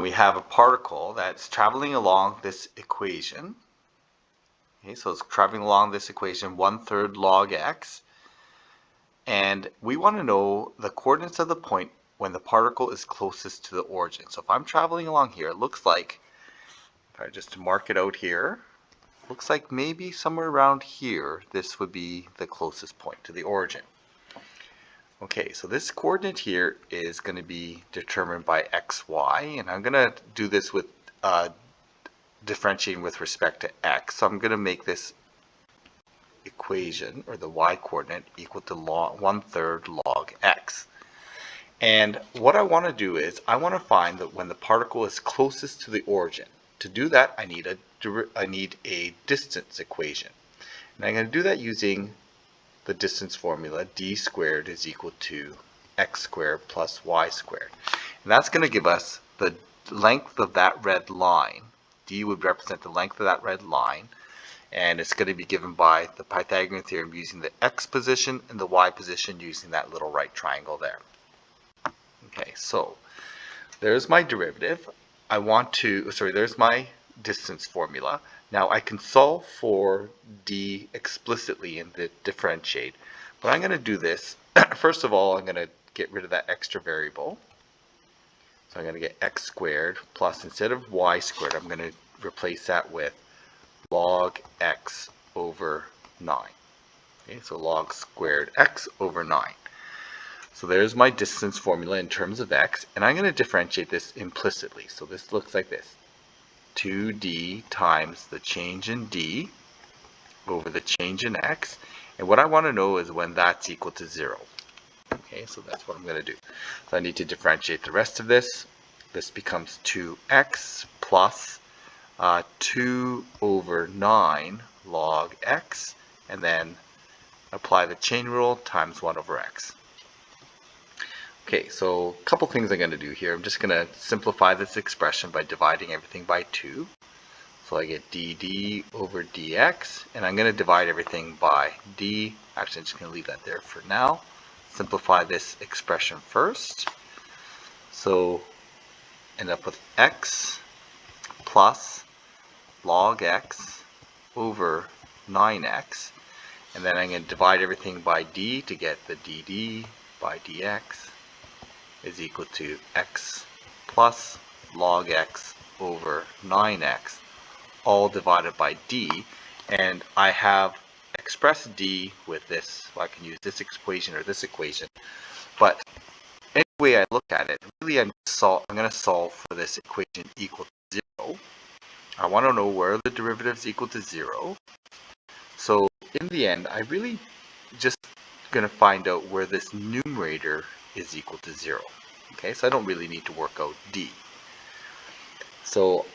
we have a particle that's traveling along this equation. Okay, so it's traveling along this equation 1/3 log x. And we want to know the coordinates of the point when the particle is closest to the origin. So if I'm traveling along here, it looks like, if I just mark it out here, looks like maybe somewhere around here, this would be the closest point to the origin. Okay, so this coordinate here is going to be determined by x, y, and I'm going to do this with differentiating with respect to x. So I'm going to make this equation, or the y coordinate, equal to 1/3 log x. And what I want to do is I want to find that when the particle is closest to the origin. To do that, I need a distance equation. And I'm going to do that using the distance formula. D squared is equal to x squared plus y squared. And that's going to give us the length of that red line. D would represent the length of that red line. And it's going to be given by the Pythagorean theorem using the x position and the y position using that little right triangle there. Okay, so there's my derivative. There's my distance formula. Now I can solve for d explicitly in the differentiate, but I'm going to do this. First of all, I'm going to get rid of that extra variable. So I'm going to get x squared plus, instead of y squared, I'm going to replace that with log x over 9. Okay, so log squared x over 9. So there's my distance formula in terms of x, and I'm going to differentiate this implicitly. So this looks like this. 2d times the change in d over the change in x. And what I want to know is when that's equal to 0. Okay, so that's what I'm going to do. So I need to differentiate the rest of this. This becomes 2x plus 2 over 9 log x, and then apply the chain rule times 1 over x. Okay, so a couple things I'm going to do here. I'm just going to simplify this expression by dividing everything by 2. So I get dd over dx, and I'm going to divide everything by d. Actually, I'm just going to leave that there for now. Simplify this expression first. So end up with x plus log x over 9x, and then I'm going to divide everything by d to get the dd by dx is equal to x plus log x over 9x, all divided by d. And I have expressed d with this, so I can use this equation or this equation, but any way I look at it, really I'm going to solve for this equation equal to 0. I want to know where the derivative is equal to 0. So in the end, I really just going to find out where this numerator is equal to 0. Okay, so I don't really need to work out d. So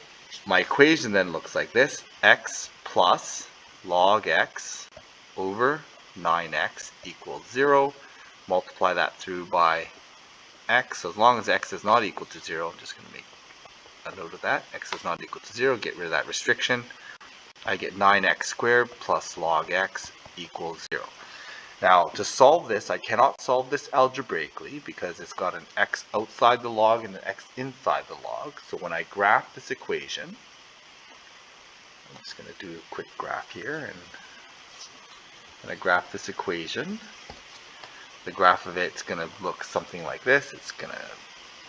my equation then looks like this. X plus log x over 9x equals 0. Multiply that through by x. So as long as x is not equal to 0, I'm just going to make a note of that. X is not equal to 0. Get rid of that restriction. I get 9x squared plus log x equals 0. Now, to solve this, I cannot solve this algebraically because it's got an x outside the log and an x inside the log. So when I graph this equation, I'm just going to do a quick graph here. And when I graph this equation, the graph of it's going to look something like this. It's going to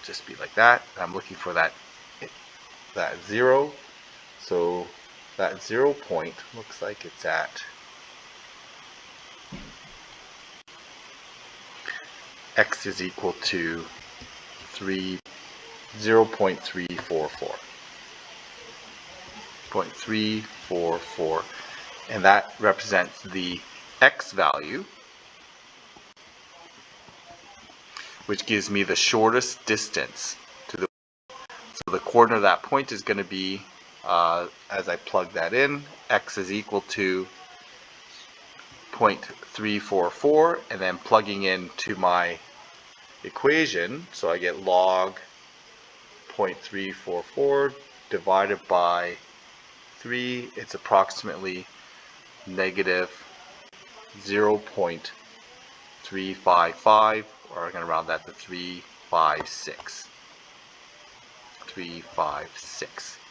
just be like that. I'm looking for that 0. So that 0 point looks like it's at x is equal to 0.344. 0.344, and that represents the x value, which gives me the shortest distance to the. So the coordinate of that point is going to be, as I plug that in, x is equal to 0.344, and then plugging into my equation, so I get log 0.344 divided by 3, it's approximately negative 0.355, or I'm going to round that to 356. 3, 5, 6.